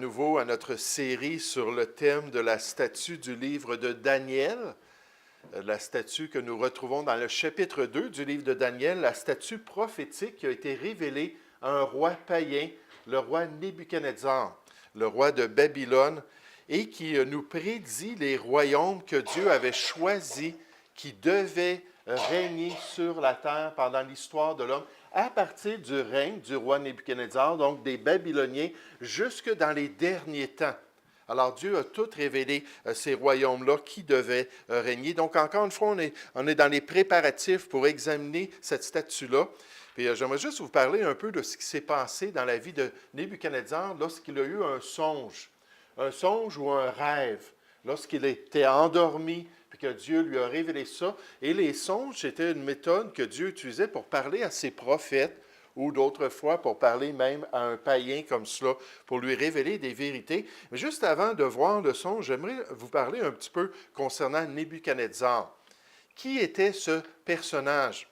nouveau à notre série sur le thème de la statue du livre de Daniel. La statue que nous retrouvons dans le chapitre 2 du livre de Daniel, la statue prophétique qui a été révélée à un roi païen, le roi Nebuchadnezzar, le roi de Babylone, et qui nous prédit les royaumes que Dieu avait choisis qui devaient régner sur la terre pendant l'histoire de l'homme, à partir du règne du roi Nebuchadnezzar, donc des Babyloniens, jusque dans les derniers temps. Alors Dieu a tout révélé ces royaumes-là qui devaient régner. Donc encore une fois, on est dans les préparatifs pour examiner cette statue-là. Puis j'aimerais juste vous parler un peu de ce qui s'est passé dans la vie de Nebuchadnezzar lorsqu'il a eu un songe ou un rêve, lorsqu'il était endormi, puis que Dieu lui a révélé ça. Et les songes, c'était une méthode que Dieu utilisait pour parler à ses prophètes, ou d'autres fois pour parler même à un païen comme cela, pour lui révéler des vérités. Mais juste avant de voir le songe, j'aimerais vous parler un petit peu concernant Nebuchadnezzar. Qui était ce personnage?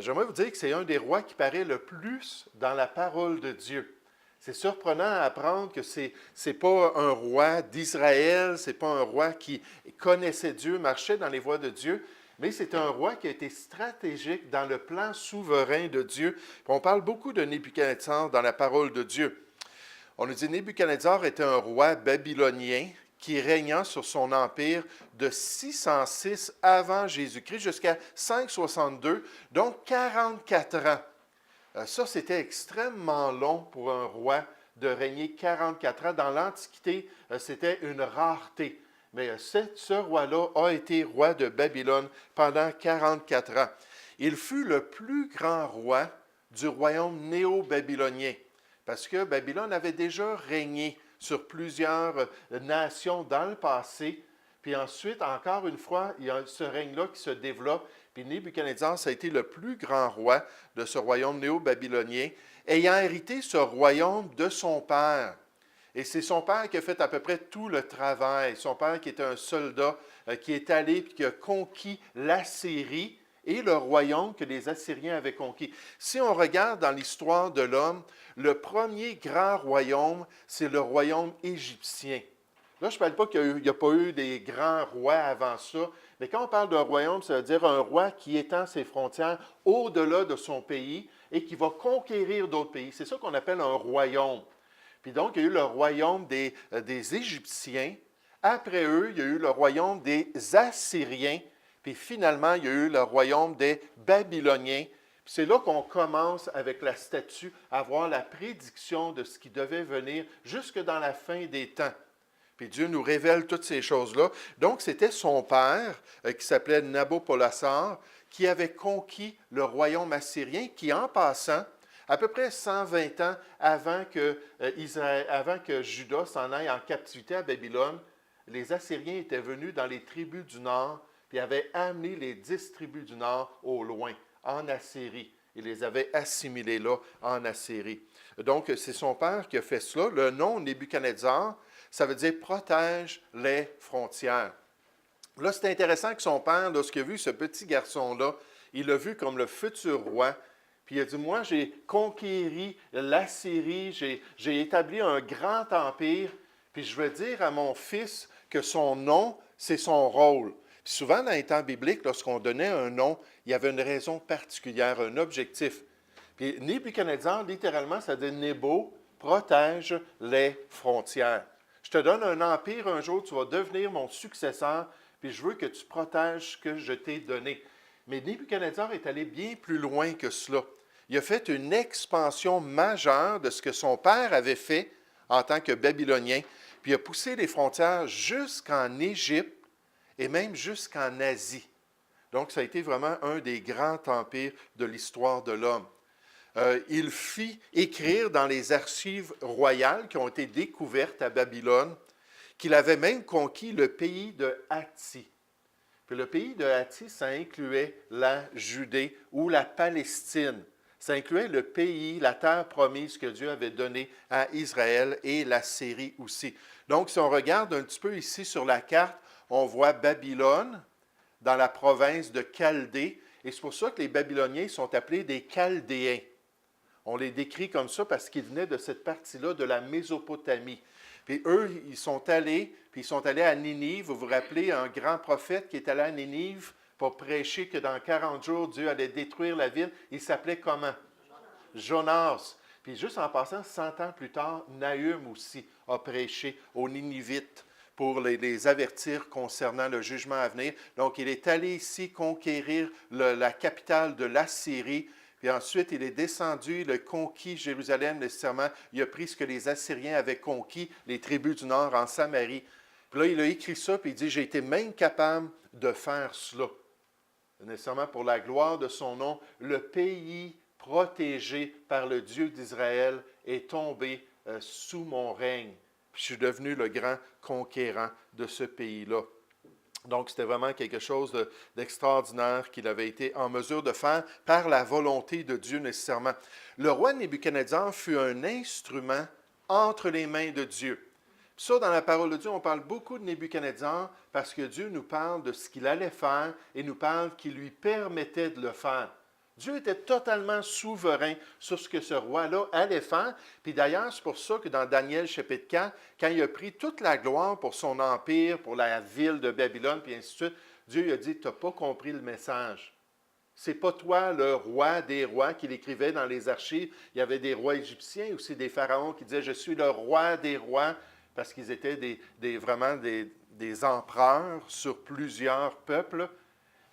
J'aimerais vous dire que c'est un des rois qui paraît le plus dans la parole de Dieu. C'est surprenant à apprendre que ce n'est pas un roi d'Israël, ce n'est pas un roi qui connaissait Dieu, marchait dans les voies de Dieu, mais c'est un roi qui a été stratégique dans le plan souverain de Dieu. Puis on parle beaucoup de Nebuchadnezzar dans la parole de Dieu. On nous dit que Nebuchadnezzar était un roi babylonien qui régna sur son empire de 606 avant Jésus-Christ jusqu'à 562, donc 44 ans. Ça, c'était extrêmement long pour un roi de régner 44 ans. Dans l'Antiquité, c'était une rareté. Mais ce roi-là a été roi de Babylone pendant 44 ans. Il fut le plus grand roi du royaume néo-babylonien, parce que Babylone avait déjà régné sur plusieurs nations dans le passé. Puis ensuite, encore une fois, il y a ce règne-là qui se développe. Puis Nebuchadnezzar, ça a été le plus grand roi de ce royaume néo-babylonien, ayant hérité ce royaume de son père. Et c'est son père qui a fait à peu près tout le travail. Son père qui était un soldat, qui est allé et qui a conquis l'Assyrie et le royaume que les Assyriens avaient conquis. Si on regarde dans l'histoire de l'homme, le premier grand royaume, c'est le royaume égyptien. Là, je ne parle pas qu'il n'y a pas eu des grands rois avant ça, mais quand on parle d'un royaume, ça veut dire un roi qui étend ses frontières au-delà de son pays et qui va conquérir d'autres pays. C'est ça qu'on appelle un royaume. Puis donc, il y a eu le royaume des Égyptiens. Après eux, il y a eu le royaume des Assyriens. Puis finalement, il y a eu le royaume des Babyloniens. Puis c'est là qu'on commence avec la statue à voir la prédiction de ce qui devait venir jusque dans la fin des temps. Puis Dieu nous révèle toutes ces choses-là. Donc, c'était son père, qui s'appelait Nabopolassar, qui avait conquis le royaume assyrien, qui, en passant, à peu près 120 ans avant que Juda s'en aille en captivité à Babylone, les Assyriens étaient venus dans les tribus du nord, puis avaient amené les 10 tribus du nord au loin, en Assyrie. Ils les avaient assimilés là, en Assyrie. Donc, c'est son père qui a fait cela. Le nom Nebuchadnezzar, ça veut dire « protège les frontières ». Là, c'est intéressant que son père, lorsqu'il a vu ce petit garçon-là, il l'a vu comme le futur roi. Puis il a dit, moi, j'ai conquéri l'Assyrie, j'ai établi un grand empire, puis je veux dire à mon fils que son nom, c'est son rôle. Puis souvent, dans les temps bibliques, lorsqu'on donnait un nom, il y avait une raison particulière, un objectif. Puis Nebuchadnezzar, littéralement, ça dit Nebo, protège les frontières. Je te donne un empire un jour, tu vas devenir mon successeur, puis je veux que tu protèges ce que je t'ai donné. Mais Nebuchadnezzar est allé bien plus loin que cela. Il a fait une expansion majeure de ce que son père avait fait en tant que Babylonien, puis il a poussé les frontières jusqu'en Égypte et même jusqu'en Asie. Donc, ça a été vraiment un des grands empires de l'histoire de l'homme. Il fit écrire dans les archives royales qui ont été découvertes à Babylone qu'il avait même conquis le pays de Hathi. Puis le pays de Hathi, ça incluait la Judée ou la Palestine. Ça incluait le pays, la terre promise que Dieu avait donnée à Israël et la Syrie aussi. Donc, si on regarde un petit peu ici sur la carte, on voit Babylone dans la province de Chaldée. Et c'est pour ça que les Babyloniens sont appelés des Chaldéens. On les décrit comme ça parce qu'ils venaient de cette partie-là de la Mésopotamie. Puis eux, ils sont allés à Ninive. Vous vous rappelez, un grand prophète qui est allé à Ninive pour prêcher que dans 40 jours, Dieu allait détruire la ville. Il s'appelait comment? Jonas. Puis juste en passant, 100 ans plus tard, Nahum aussi a prêché aux Ninivites pour les avertir concernant le jugement à venir. Donc, il est allé ici conquérir la capitale de l'Assyrie. Puis ensuite, il est descendu, il a conquis Jérusalem nécessairement. Il a pris ce que les Assyriens avaient conquis, les tribus du Nord en Samarie. Puis là, il a écrit ça, puis il dit, j'ai été même capable de faire cela. Nécessairement pour la gloire de son nom, le pays protégé par le Dieu d'Israël est tombé sous mon règne. Puis je suis devenu le grand conquérant de ce pays-là. Donc, c'était vraiment quelque chose d'extraordinaire qu'il avait été en mesure de faire par la volonté de Dieu nécessairement. Le roi Nebuchadnezzar fut un instrument entre les mains de Dieu. Puis ça, dans la parole de Dieu, on parle beaucoup de Nebuchadnezzar parce que Dieu nous parle de ce qu'il allait faire et nous parle qu'il lui permettait de le faire. Dieu était totalement souverain sur ce que ce roi-là allait faire. Puis d'ailleurs, c'est pour ça que dans Daniel chapitre 4, quand il a pris toute la gloire pour son empire, pour la ville de Babylone, puis ainsi de suite, Dieu lui a dit, tu n'as pas compris le message. C'est pas toi le roi des rois qu'il écrivait dans les archives. Il y avait des rois égyptiens, aussi des pharaons qui disaient, je suis le roi des rois, parce qu'ils étaient vraiment des empereurs sur plusieurs peuples.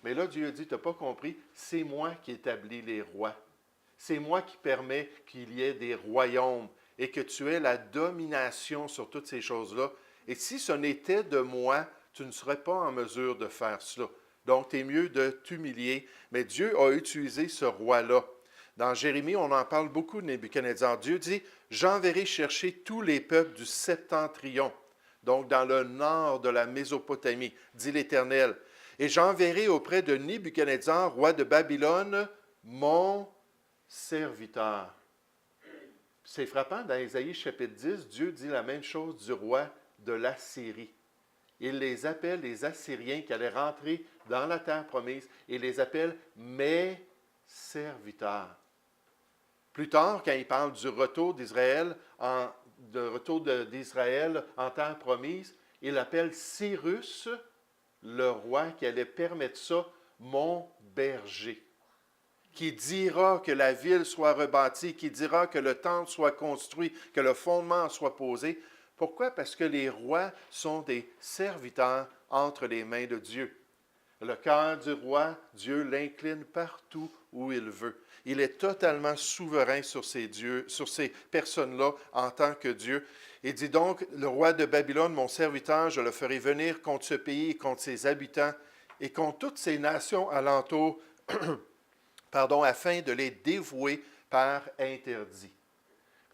Mais là, Dieu a dit, tu n'as pas compris, c'est moi qui établis les rois. C'est moi qui permets qu'il y ait des royaumes et que tu aies la domination sur toutes ces choses-là. Et si ce n'était de moi, tu ne serais pas en mesure de faire cela. Donc, tu es mieux de t'humilier. Mais Dieu a utilisé ce roi-là. Dans Jérémie, on en parle beaucoup de Nebuchadnezzar. Dieu dit, j'enverrai chercher tous les peuples du septentrion, donc dans le nord de la Mésopotamie, dit l'Éternel. Et j'enverrai auprès de Nebuchadnezzar, roi de Babylone, mon serviteur. C'est frappant, dans Ésaïe chapitre 10, Dieu dit la même chose du roi de l'Assyrie. Il les appelle les Assyriens qui allaient rentrer dans la terre promise, et il les appelle mes serviteurs. Plus tard, quand il parle du retour d'Israël en terre promise, il appelle Cyrus, le roi qui allait permettre ça, mon berger, qui dira que la ville soit rebâtie, qui dira que le temple soit construit, que le fondement soit posé. Pourquoi? Parce que les rois sont des serviteurs entre les mains de Dieu. Le cœur du roi, Dieu l'incline partout où il veut. Il est totalement souverain sur ces personnes-là en tant que Dieu. Il dit donc, le roi de Babylone, mon serviteur, je le ferai venir contre ce pays et contre ses habitants et contre toutes ces nations alentour, afin de les dévouer par interdit.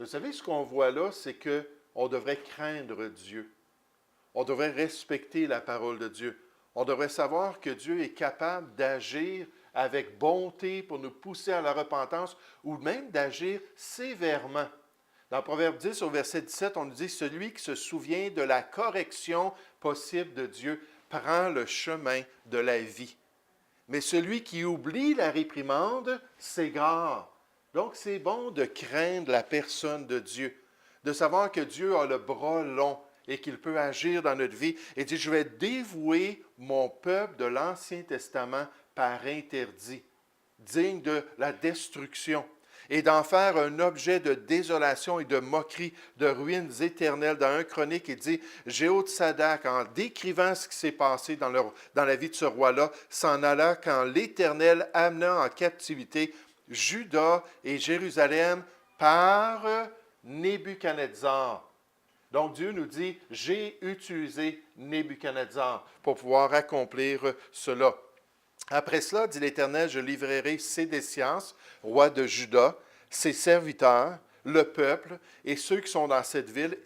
Vous savez, ce qu'on voit là, c'est qu'on devrait craindre Dieu. On devrait respecter la parole de Dieu. On devrait savoir que Dieu est capable d'agir avec bonté pour nous pousser à la repentance ou même d'agir sévèrement. Dans Proverbe 10, au verset 17, on nous dit « Celui qui se souvient de la correction possible de Dieu prend le chemin de la vie. Mais celui qui oublie la réprimande s'égare. » Donc, c'est bon de craindre la personne de Dieu, de savoir que Dieu a le bras long et qu'il peut agir dans notre vie. Et dit, je vais dévouer mon peuple de l'Ancien Testament par interdit, digne de la destruction, et d'en faire un objet de désolation et de moquerie, de ruines éternelles. Dans 1 Chronique, il dit, Jéhozadak, en décrivant ce qui s'est passé dans la vie de ce roi-là, s'en alla quand l'Éternel amena en captivité Juda et Jérusalem par Nebuchadnezzar. Donc Dieu nous dit, j'ai utilisé Nebuchadnezzar pour pouvoir accomplir cela. Après cela, dit l'Éternel, je livrerai Sédécias, roi de Juda, ses serviteurs, le peuple et ceux qui sont dans cette ville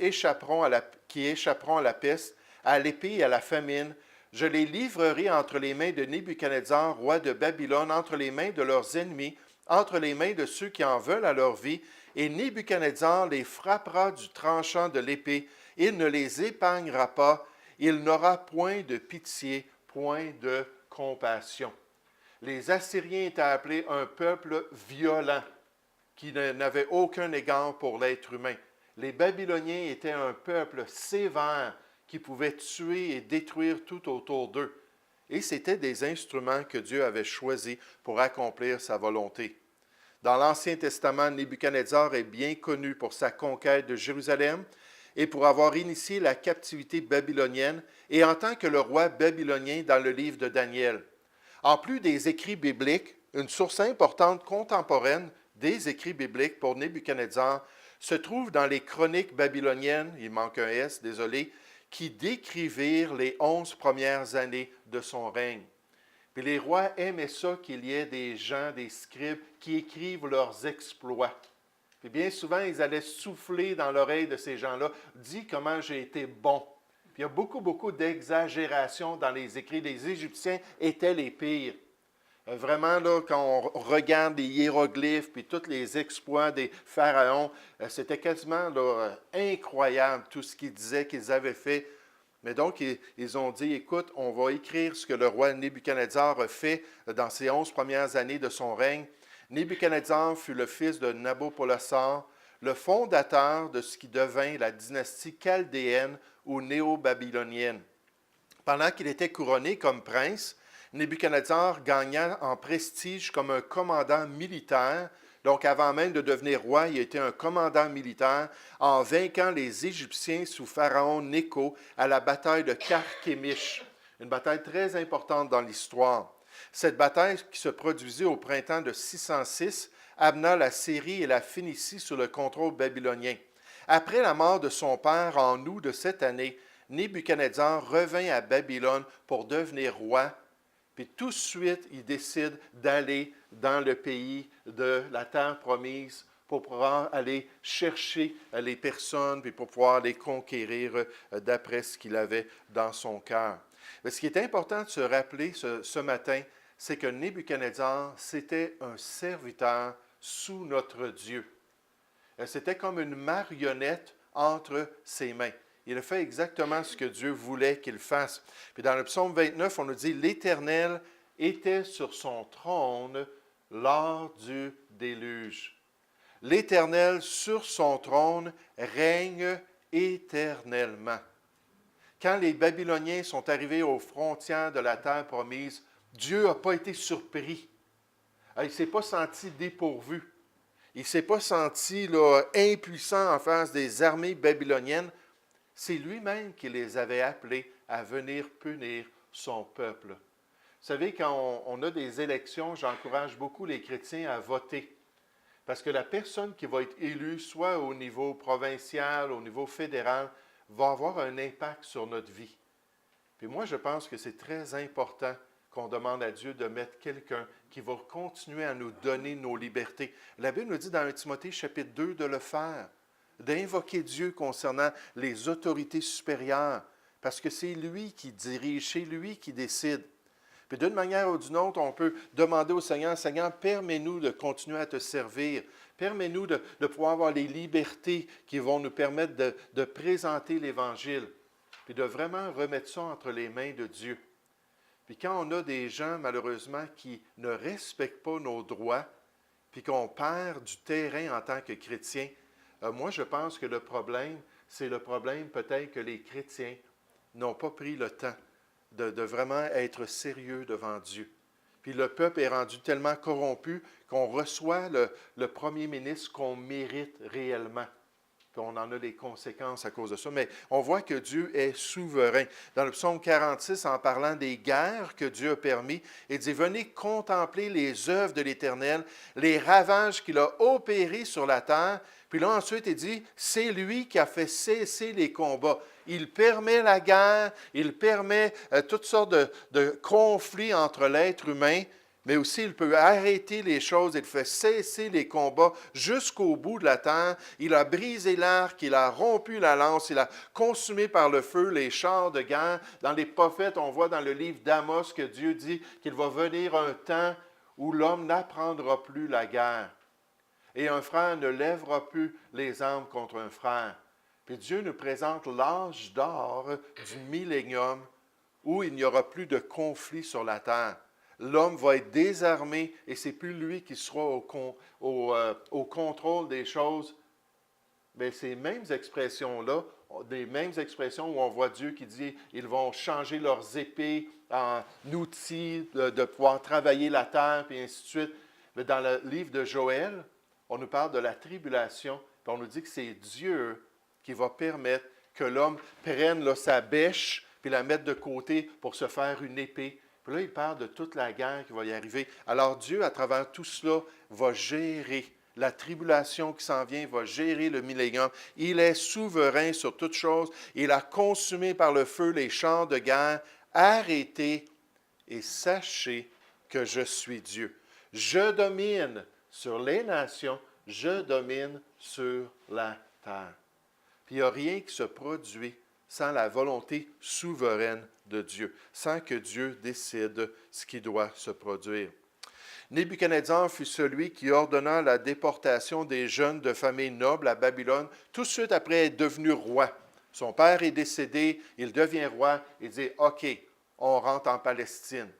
qui échapperont à la peste, à l'épée et à la famine. Je les livrerai entre les mains de Nebuchadnezzar, roi de Babylone, entre les mains de leurs ennemis, entre les mains de ceux qui en veulent à leur vie, et Nebuchadnezzar les frappera du tranchant de l'épée. Il ne les épargnera pas. Il n'aura point de pitié, point de compassion. Les Assyriens étaient appelés un peuple violent qui n'avait aucun égard pour l'être humain. Les Babyloniens étaient un peuple sévère qui pouvait tuer et détruire tout autour d'eux. Et c'étaient des instruments que Dieu avait choisis pour accomplir sa volonté. Dans l'Ancien Testament, Nebuchadnezzar est bien connu pour sa conquête de Jérusalem et pour avoir initié la captivité babylonienne et en tant que le roi babylonien dans le livre de Daniel. En plus des écrits bibliques, une source importante contemporaine des écrits bibliques pour Nebuchadnezzar se trouve dans les chroniques babyloniennes, il manque un S, désolé, qui décrivirent les 11 premières années de son règne. Puis les rois aimaient ça qu'il y ait des gens, des scribes, qui écrivent leurs exploits. Puis bien souvent, ils allaient souffler dans l'oreille de ces gens-là, « Dis comment j'ai été bon ». Puis il y a beaucoup d'exagération dans les écrits. Les Égyptiens étaient les pires. Vraiment, là, quand on regarde les hiéroglyphes puis tous les exploits des pharaons, c'était quasiment là, incroyable tout ce qu'ils disaient qu'ils avaient fait. Mais donc, ils ont dit, écoute, on va écrire ce que le roi Nebuchadnezzar a fait dans ses 11 premières années de son règne. Nebuchadnezzar fut le fils de Nabopolassar, le fondateur de ce qui devint la dynastie chaldéenne ou néo-babylonienne. Pendant qu'il était couronné comme prince, Nebuchadnezzar gagna en prestige comme un commandant militaire. Donc, avant même de devenir roi, il était un commandant militaire en vainquant les Égyptiens sous Pharaon Nécho à la bataille de Carchemish, une bataille très importante dans l'histoire. Cette bataille, qui se produisit au printemps de 606, amena la Syrie et la Phénicie sous le contrôle babylonien. Après la mort de son père en août de cette année, Nebuchadnezzar revint à Babylone pour devenir roi. Puis tout de suite, il décide d'aller dans le pays de la terre promise pour pouvoir aller chercher les personnes puis pour pouvoir les conquérir d'après ce qu'il avait dans son cœur. Mais ce qui est important de se rappeler ce matin, c'est que Nebuchadnezzar, c'était un serviteur sous notre Dieu. C'était comme une marionnette entre ses mains. Il a fait exactement ce que Dieu voulait qu'il fasse. Puis dans le psaume 29, on nous dit « L'Éternel était sur son trône lors du déluge. » L'Éternel sur son trône règne éternellement. Quand les Babyloniens sont arrivés aux frontières de la terre promise, Dieu n'a pas été surpris. Il ne s'est pas senti dépourvu. Il ne s'est pas senti là, impuissant en face des armées babyloniennes. C'est lui-même qui les avait appelés à venir punir son peuple. Vous savez, quand on a des élections, j'encourage beaucoup les chrétiens à voter. Parce que la personne qui va être élue, soit au niveau provincial, au niveau fédéral, va avoir un impact sur notre vie. Puis moi, je pense que c'est très important qu'on demande à Dieu de mettre quelqu'un qui va continuer à nous donner nos libertés. La Bible nous dit dans 1 Timothée chapitre 2 de le faire, d'invoquer Dieu concernant les autorités supérieures, parce que c'est lui qui dirige, c'est lui qui décide. Puis d'une manière ou d'une autre, on peut demander au Seigneur, « Seigneur, permets-nous de continuer à te servir. Permets-nous de pouvoir avoir les libertés qui vont nous permettre de présenter l'Évangile. » Puis de vraiment remettre ça entre les mains de Dieu. Puis quand on a des gens, malheureusement, qui ne respectent pas nos droits, puis qu'on perd du terrain en tant que chrétien, moi, je pense que le problème, c'est le problème peut-être que les chrétiens n'ont pas pris le temps de vraiment être sérieux devant Dieu. Puis le peuple est rendu tellement corrompu qu'on reçoit le premier ministre qu'on mérite réellement. Puis on en a des conséquences à cause de ça. Mais on voit que Dieu est souverain. Dans le psaume 46, en parlant des guerres que Dieu a permis, il dit « Venez contempler les œuvres de l'Éternel, les ravages qu'il a opérés sur la terre. » Puis là, ensuite, il dit « C'est lui qui a fait cesser les combats. » Il permet la guerre, il permet toutes sortes de conflits entre l'être humain, mais aussi il peut arrêter les choses, il fait cesser les combats jusqu'au bout de la terre. Il a brisé l'arc, il a rompu la lance, il a consumé par le feu les chars de guerre. Dans les prophètes, on voit dans le livre d'Amos que Dieu dit qu'il va venir un temps où l'homme n'apprendra plus la guerre. Et un frère ne lèvera plus les armes contre un frère. Puis Dieu nous présente l'âge d'or du millénium où il n'y aura plus de conflit sur la terre. L'homme va être désarmé et c'est plus lui qui sera au contrôle des choses. bien, ces mêmes expressions-là, des mêmes expressions où on voit Dieu qui dit ils vont changer leurs épées en outils de pouvoir travailler la terre, puis ainsi de suite. Mais dans le livre de Joël, on nous parle de la tribulation, puis on nous dit que c'est Dieu qui va permettre que l'homme prenne là, sa bêche, puis la mette de côté pour se faire une épée. Puis là, il parle de toute la guerre qui va y arriver. Alors Dieu, à travers tout cela, va gérer la tribulation qui s'en vient, va gérer le millénium. Il est souverain sur toutes choses. Il a consumé par le feu les champs de guerre. Arrêtez et sachez que je suis Dieu. Je domine sur les nations, je domine sur la terre. Puis il n'y a rien qui se produit sans la volonté souveraine de Dieu, sans que Dieu décide ce qui doit se produire. Nebuchadnezzar fut celui qui ordonna la déportation des jeunes de familles nobles à Babylone, tout de suite après être devenu roi. Son père est décédé, il devient roi, il dit « OK, on rentre en Palestine.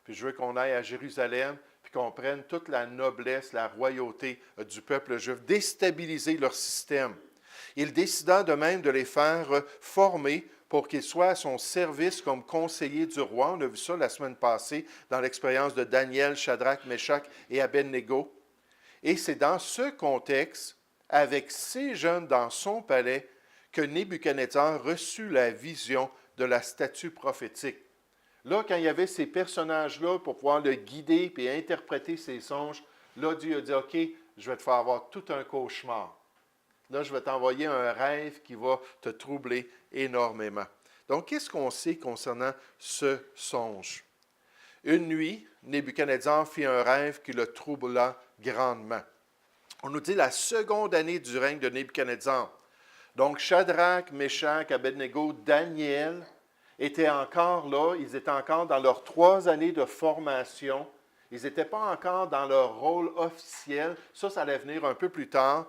Puis je veux qu'on aille à Jérusalem, puis qu'on prenne toute la noblesse, la royauté du peuple juif, déstabiliser leur système. » Il décida de même de les faire former pour qu'ils soient à son service comme conseillers du roi. On a vu ça la semaine passée dans l'expérience de Daniel, Shadrach, Meshach et Abednego. Et c'est dans ce contexte, avec ces jeunes dans son palais, que Nebuchadnezzar reçut la vision de la statue prophétique. Là, quand il y avait ces personnages-là pour pouvoir le guider et interpréter ses songes, là, Dieu a dit, OK, je vais te faire avoir tout un cauchemar. Là, je vais t'envoyer un rêve qui va te troubler énormément. Donc, qu'est-ce qu'on sait concernant ce songe? Une nuit, Nebuchadnezzar fit un rêve qui le troubla grandement. On nous dit la seconde année du règne de Nebuchadnezzar. Donc, Shadrach, Meshach, Abednego, Daniel étaient encore là. Ils étaient encore dans leurs 3 années de formation. Ils n'étaient pas encore dans leur rôle officiel. Ça allait venir un peu plus tard.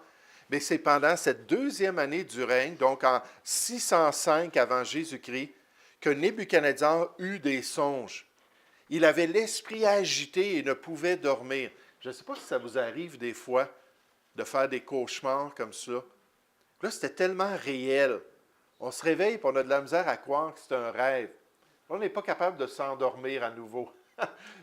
Mais c'est pendant cette 2e année du règne, donc en 605 avant Jésus-Christ, que Nebuchadnezzar eut des songes. Il avait l'esprit agité et ne pouvait dormir. Je ne sais pas si ça vous arrive des fois de faire des cauchemars comme ça. Là, c'était tellement réel. On se réveille et on a de la misère à croire que c'est un rêve. On n'est pas capable de s'endormir à nouveau.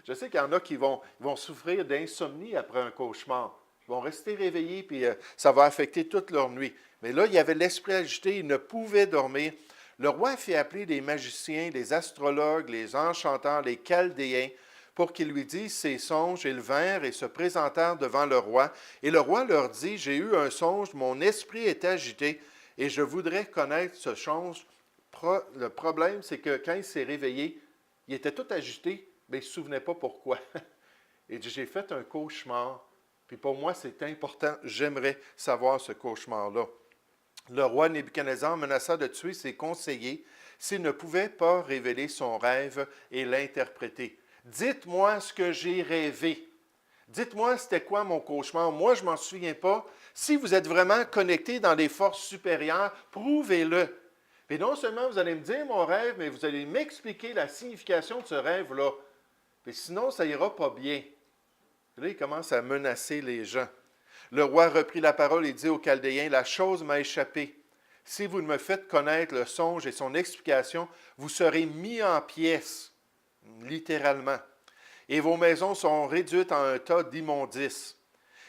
Je sais qu'il y en a qui vont souffrir d'insomnie après un cauchemar. Ils vont rester réveillés, puis ça va affecter toute leur nuit. Mais là, il y avait l'esprit agité, il ne pouvait dormir. Le roi fit appeler des magiciens, des astrologues, les enchanteurs, les chaldéens, pour qu'ils lui disent ses songes. Ils vinrent et se présentèrent devant le roi. Et le roi leur dit, « J'ai eu un songe, mon esprit est agité, et je voudrais connaître ce songe. » Le problème, c'est que quand il s'est réveillé, il était tout agité, mais il ne se souvenait pas pourquoi. Il dit, « J'ai fait un cauchemar. » Puis pour moi, c'est important, j'aimerais savoir ce cauchemar-là. Le roi Nebuchadnezzar menaça de tuer ses conseillers s'ils ne pouvaient pas révéler son rêve et l'interpréter. « Dites-moi ce que j'ai rêvé. Dites-moi c'était quoi mon cauchemar. Moi, je ne m'en souviens pas. Si vous êtes vraiment connecté dans des forces supérieures, prouvez-le. Et non seulement vous allez me dire mon rêve, mais vous allez m'expliquer la signification de ce rêve-là. Et sinon, ça n'ira pas bien. » Là, il commence à menacer les gens. Le roi reprit la parole et dit aux Chaldéens, « La chose m'a échappé. Si vous ne me faites connaître le songe et son explication, vous serez mis en pièces, littéralement, et vos maisons seront réduites en un tas d'immondices.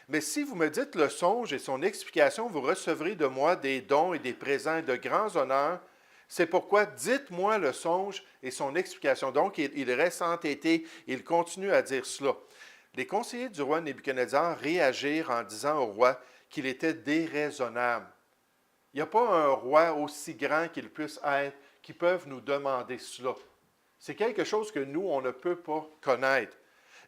Mais si vous me dites le songe et son explication, vous recevrez de moi des dons et des présents et de grands honneurs. C'est pourquoi dites-moi le songe et son explication. » Donc, il reste entêté, il continue à dire cela. Les conseillers du roi Nebuchadnezzar réagirent en disant au roi qu'il était déraisonnable. Il n'y a pas un roi aussi grand qu'il puisse être qui peut nous demander cela. C'est quelque chose que nous, on ne peut pas connaître.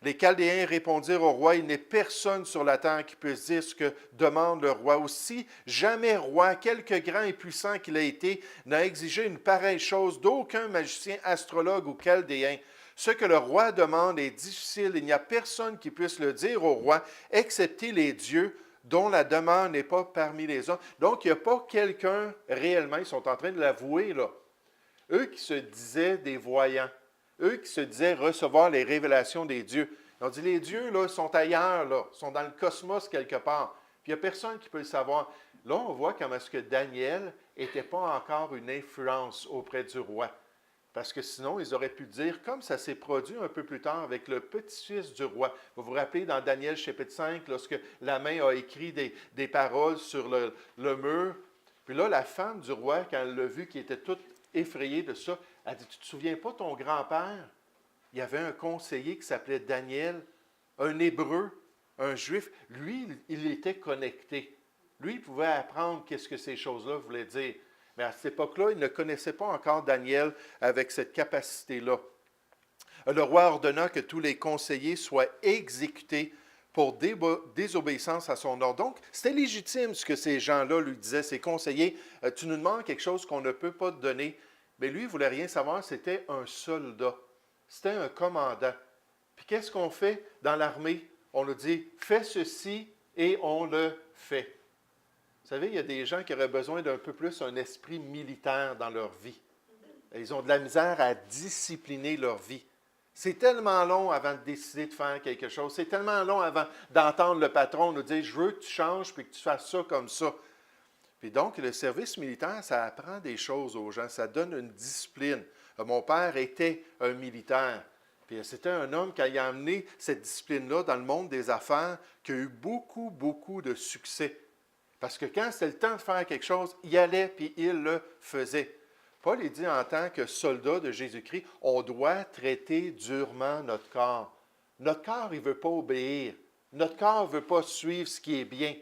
Les Chaldéens répondirent au roi, « Il n'est personne sur la terre qui puisse dire ce que demande le roi. Aussi, jamais roi, quelque grand et puissant qu'il ait été, n'a exigé une pareille chose d'aucun magicien, astrologue ou Chaldéen. Ce que le roi demande est difficile. Il n'y a personne qui puisse le dire au roi, excepté les dieux, dont la demande n'est pas parmi les hommes. » Donc, il n'y a pas quelqu'un réellement, ils sont en train de l'avouer, là. Eux qui se disaient des voyants, eux qui se disaient recevoir les révélations des dieux. Ils ont dit, les dieux, là, sont ailleurs, là, sont dans le cosmos quelque part. Puis il n'y a personne qui peut le savoir. Là, on voit comment est-ce que Daniel n'était pas encore une influence auprès du roi. Parce que sinon, ils auraient pu dire, comme ça s'est produit un peu plus tard avec le petit-fils du roi. Vous vous rappelez dans Daniel chapitre 5, lorsque la main a écrit des paroles sur le mur. Puis là, la femme du roi, quand elle l'a vu, qui était toute effrayée de ça, elle dit, tu ne te souviens pas, ton grand-père, il y avait un conseiller qui s'appelait Daniel, un Hébreu, un Juif. Lui, il était connecté. Lui, il pouvait apprendre qu'est-ce que ces choses-là voulaient dire. Mais à cette époque-là, il ne connaissait pas encore Daniel avec cette capacité-là. Le roi ordonna que tous les conseillers soient exécutés pour désobéissance à son ordre. Donc, c'était légitime ce que ces gens-là lui disaient, ces conseillers. Tu nous demandes quelque chose qu'on ne peut pas te donner. Mais lui, il ne voulait rien savoir, c'était un soldat. C'était un commandant. Puis qu'est-ce qu'on fait dans l'armée? On nous dit, fais ceci et on le fait. Vous savez, il y a des gens qui auraient besoin d'un peu plus un esprit militaire dans leur vie. Ils ont de la misère à discipliner leur vie. C'est tellement long avant de décider de faire quelque chose. C'est tellement long avant d'entendre le patron nous dire « Je veux que tu changes puis que tu fasses ça comme ça. » Puis donc, le service militaire, ça apprend des choses aux gens. Ça donne une discipline. Mon père était un militaire. Puis c'était un homme qui a amené cette discipline-là dans le monde des affaires, qui a eu beaucoup, beaucoup de succès. Parce que quand c'était le temps de faire quelque chose, il allait puis il le faisait. Paul il dit en tant que soldat de Jésus-Christ, on doit traiter durement notre corps. Notre corps, il ne veut pas obéir. Notre corps ne veut pas suivre ce qui est bien.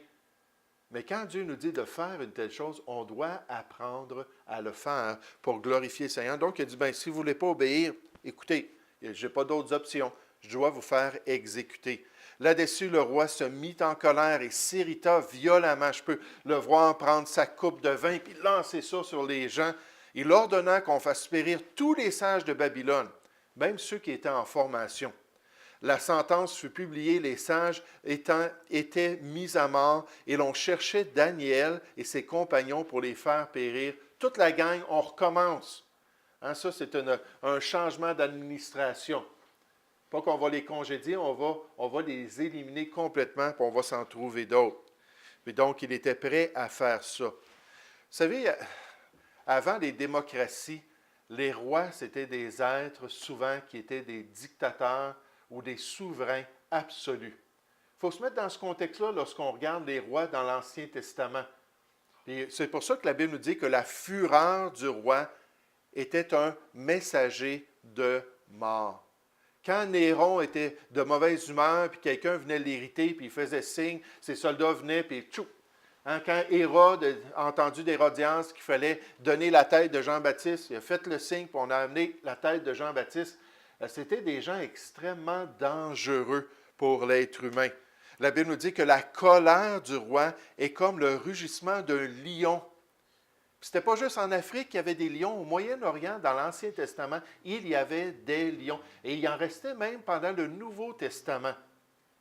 Mais quand Dieu nous dit de faire une telle chose, on doit apprendre à le faire pour glorifier le Seigneur. Donc, il dit, bien, si vous ne voulez pas obéir, écoutez, je n'ai pas d'autres options. Je dois vous faire exécuter. Là-dessus, le roi se mit en colère et s'irrita violemment. Je peux le voir prendre sa coupe de vin puis lancer ça sur les gens. Il ordonna qu'on fasse périr tous les sages de Babylone, même ceux qui étaient en formation. La sentence fut publiée, les sages étaient mis à mort et l'on cherchait Daniel et ses compagnons pour les faire périr. Toute la gang, on recommence. Hein, ça, c'est un changement d'administration. Pas qu'on va les congédier, on va les éliminer complètement, puis on va s'en trouver d'autres. Et donc, il était prêt à faire ça. Vous savez, avant les démocraties, les rois, c'était des êtres souvent qui étaient des dictateurs ou des souverains absolus. Il faut se mettre dans ce contexte-là lorsqu'on regarde les rois dans l'Ancien Testament. Et c'est pour ça que la Bible nous dit que la fureur du roi était un messager de mort. Quand Néron était de mauvaise humeur, puis quelqu'un venait l'irriter, puis il faisait signe, ses soldats venaient, puis tchou! Hein, quand Hérode a entendu d'Hérodias qu'il fallait donner la tête de Jean-Baptiste, il a fait le signe, puis on a amené la tête de Jean-Baptiste. C'était des gens extrêmement dangereux pour l'être humain. La Bible nous dit que la colère du roi est comme le rugissement d'un lion. Ce n'était pas juste en Afrique qu'il y avait des lions. Au Moyen-Orient, dans l'Ancien Testament, il y avait des lions. Et il en restait même pendant le Nouveau Testament.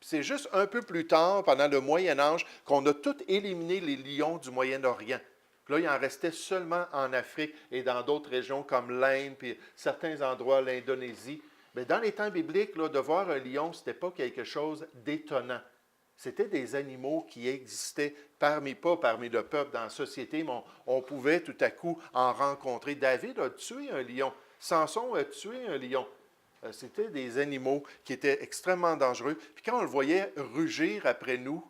C'est juste un peu plus tard, pendant le Moyen Âge, qu'on a tout éliminé les lions du Moyen-Orient. Là, il en restait seulement en Afrique et dans d'autres régions comme l'Inde, puis certains endroits, l'Indonésie. Mais dans les temps bibliques, là, de voir un lion, ce n'était pas quelque chose d'étonnant. C'était des animaux qui existaient pas parmi le peuple dans la société, mais on pouvait tout à coup en rencontrer. David a tué un lion. Samson a tué un lion. C'était des animaux qui étaient extrêmement dangereux. Puis quand on le voyait rugir après nous,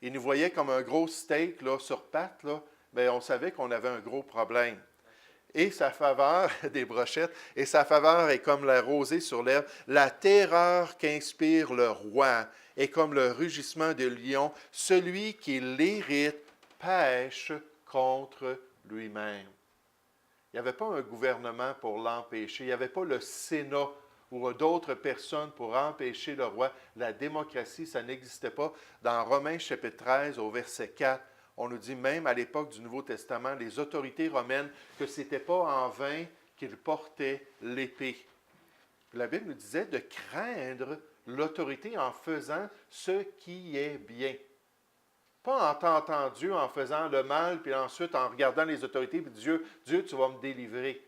il nous voyait comme un gros steak là, sur pattes, là, bien, on savait qu'on avait un gros problème. Et sa faveur, des brochettes, et sa faveur est comme la rosée sur l'herbe. La terreur qu'inspire le roi est comme le rugissement de lion. Celui qui l'irrite pêche contre lui-même. Il n'y avait pas un gouvernement pour l'empêcher. Il n'y avait pas le Sénat ou d'autres personnes pour empêcher le roi. La démocratie, ça n'existait pas. Dans Romains chapitre 13, au verset 4, on nous dit même à l'époque du Nouveau Testament, les autorités romaines, que ce n'était pas en vain qu'ils portaient l'épée. La Bible nous disait de craindre l'autorité en faisant ce qui est bien. Pas en tentant Dieu, en faisant le mal, puis ensuite en regardant les autorités, puis Dieu, tu vas me délivrer.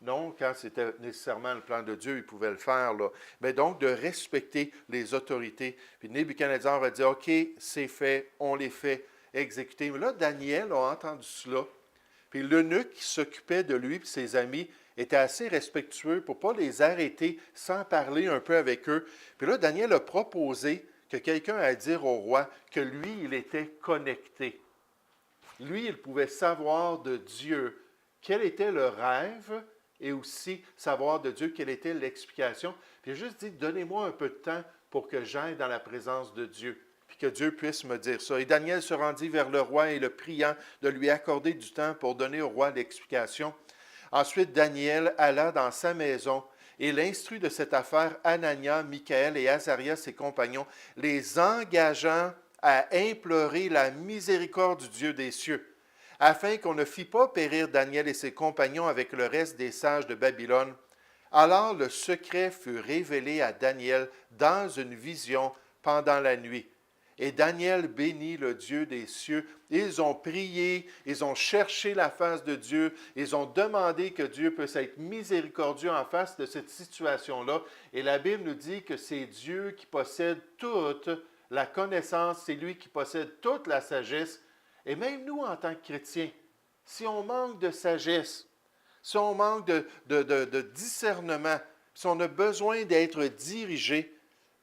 Non, quand c'était nécessairement le plan de Dieu, il pouvait le faire, là. Mais donc, de respecter les autorités. Puis Nebuchadnezzar a dit, OK, c'est fait, on les fait. exécuté. Mais là, Daniel a entendu cela. Puis l'eunuque qui s'occupait de lui et ses amis était assez respectueux pour ne pas les arrêter sans parler un peu avec eux. Puis là, Daniel a proposé que quelqu'un ait à dire au roi que lui, il était connecté. Lui, il pouvait savoir de Dieu quel était le rêve et aussi savoir de Dieu quelle était l'explication. Puis il a juste dit, donnez-moi un peu de temps pour que j'aille dans la présence de Dieu, puis que Dieu puisse me dire ça. Et Daniel se rendit vers le roi et le priant de lui accorder du temps pour donner au roi l'explication. Ensuite, Daniel alla dans sa maison et l'instruit de cette affaire Anania, Michaël et Azaria, ses compagnons, les engageant à implorer la miséricorde du Dieu des cieux, afin qu'on ne fît pas périr Daniel et ses compagnons avec le reste des sages de Babylone. Alors le secret fut révélé à Daniel dans une vision pendant la nuit. Et Daniel bénit le Dieu des cieux. Ils ont prié, ils ont cherché la face de Dieu, ils ont demandé que Dieu puisse être miséricordieux en face de cette situation-là. Et la Bible nous dit que c'est Dieu qui possède toute la connaissance, c'est lui qui possède toute la sagesse. Et même nous, en tant que chrétiens, si on manque de sagesse, si on manque de discernement, si on a besoin d'être dirigé,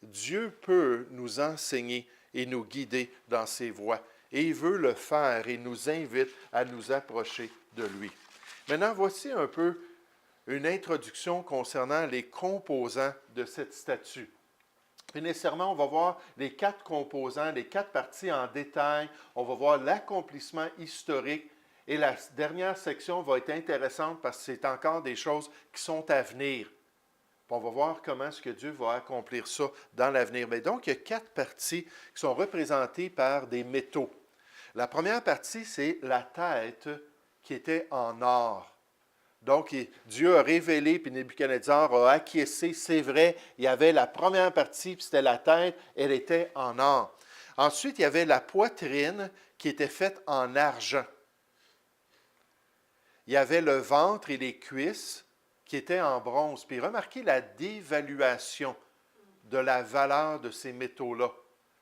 Dieu peut nous enseigner et nous guider dans ses voies. Et il veut le faire et nous invite à nous approcher de lui. Maintenant, voici un peu une introduction concernant les composants de cette statue. Puis nécessairement, on va voir les 4 composants, les 4 parties en détail. On va voir l'accomplissement historique. Et la dernière section va être intéressante parce que c'est encore des choses qui sont à venir. Puis on va voir comment est-ce que Dieu va accomplir ça dans l'avenir. Mais donc, il y a 4 parties qui sont représentées par des métaux. La première partie, c'est la tête qui était en or. Donc, Dieu a révélé, puis Nebuchadnezzar a acquiescé. C'est vrai, il y avait la première partie, puis c'était la tête, elle était en or. Ensuite, il y avait la poitrine qui était faite en argent. Il y avait le ventre et les cuisses qui étaient en bronze. Puis remarquez la dévaluation de la valeur de ces métaux-là.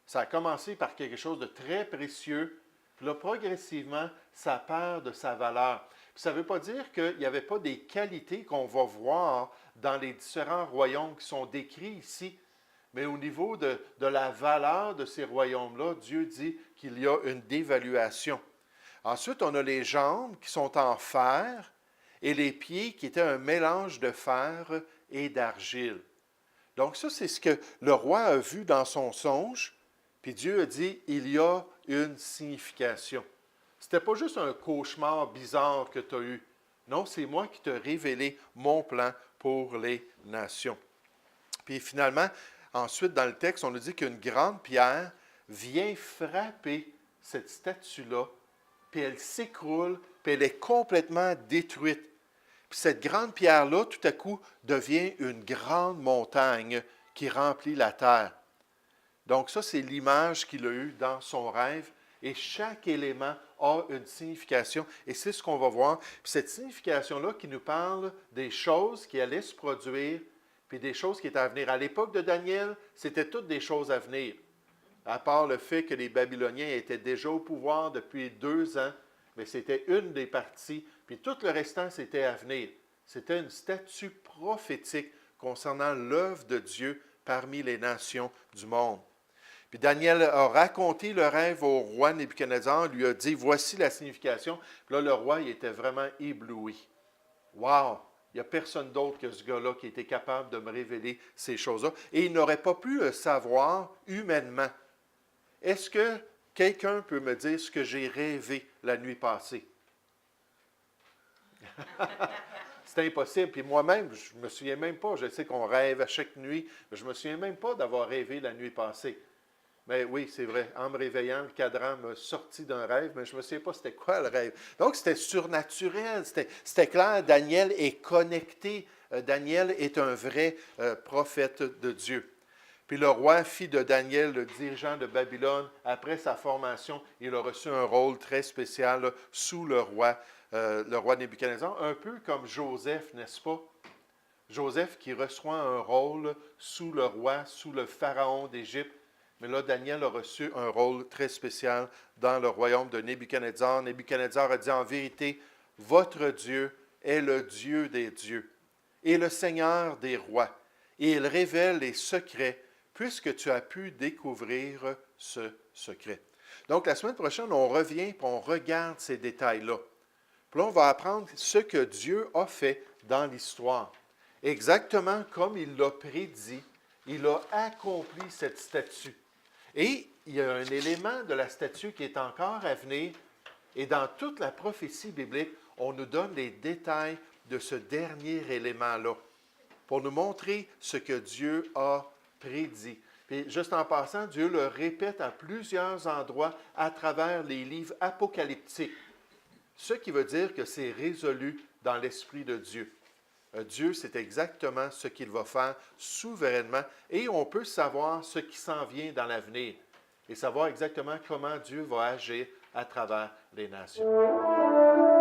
Ça a commencé par quelque chose de très précieux, puis là, progressivement, ça perd de sa valeur. Puis ça ne veut pas dire qu'il n'y avait pas des qualités qu'on va voir dans les différents royaumes qui sont décrits ici, mais au niveau de la valeur de ces royaumes-là, Dieu dit qu'il y a une dévaluation. Ensuite, on a les jambes qui sont en fer et les pieds qui étaient un mélange de fer et d'argile. Donc ça, c'est ce que le roi a vu dans son songe, puis Dieu a dit, il y a une signification. Ce n'était pas juste un cauchemar bizarre que tu as eu. Non, c'est moi qui t'ai révélé mon plan pour les nations. Puis finalement, ensuite, dans le texte, on nous dit qu'une grande pierre vient frapper cette statue-là, puis elle s'écroule, puis elle est complètement détruite. Puis cette grande pierre-là, tout à coup, devient une grande montagne qui remplit la terre. Donc ça, c'est l'image qu'il a eue dans son rêve. Et chaque élément a une signification. Et c'est ce qu'on va voir. Puis cette signification-là qui nous parle des choses qui allaient se produire, puis des choses qui étaient à venir. À l'époque de Daniel, c'était toutes des choses à venir. À part le fait que les Babyloniens étaient déjà au pouvoir depuis 2 ans, mais c'était une des parties. Puis tout le restant, c'était à venir. C'était une statue prophétique concernant l'œuvre de Dieu parmi les nations du monde. Puis Daniel a raconté le rêve au roi Nebuchadnezzar, lui a dit, voici la signification. Puis là, le roi, il était vraiment ébloui. Wow! Il n'y a personne d'autre que ce gars-là qui était capable de me révéler ces choses-là. Et il n'aurait pas pu le savoir humainement. Est-ce que quelqu'un peut me dire ce que j'ai rêvé la nuit passée? C'est impossible. Puis moi-même, je ne me souviens même pas. Je sais qu'on rêve à chaque nuit, mais je ne me souviens même pas d'avoir rêvé la nuit passée. Mais oui, c'est vrai. En me réveillant, le cadran m'a sorti d'un rêve, mais je ne me souviens pas c'était quoi le rêve. Donc, c'était surnaturel. C'était clair. Daniel est connecté. Daniel est un vrai prophète de Dieu. Puis le roi fit de Daniel le dirigeant de Babylone. Après sa formation, il a reçu un rôle très spécial là, sous le roi Nebuchadnezzar, un peu comme Joseph, n'est-ce pas? Joseph qui reçoit un rôle sous le roi, sous le pharaon d'Égypte. Mais là, Daniel a reçu un rôle très spécial dans le royaume de Nebuchadnezzar. Nebuchadnezzar a dit en vérité, votre Dieu est le Dieu des dieux et le Seigneur des rois. Et il révèle les secrets, puisque tu as pu découvrir ce secret. Donc, la semaine prochaine, on revient et on regarde ces détails-là. Puis là, on va apprendre ce que Dieu a fait dans l'histoire. Exactement comme il l'a prédit, il a accompli cette statue. Et il y a un élément de la statue qui est encore à venir. Et dans toute la prophétie biblique, on nous donne les détails de ce dernier élément-là pour nous montrer ce que Dieu a prédit. Puis juste en passant, Dieu le répète à plusieurs endroits à travers les livres apocalyptiques. Ce qui veut dire que c'est résolu dans l'esprit de Dieu. Dieu sait exactement ce qu'il va faire souverainement et on peut savoir ce qui s'en vient dans l'avenir et savoir exactement comment Dieu va agir à travers les nations.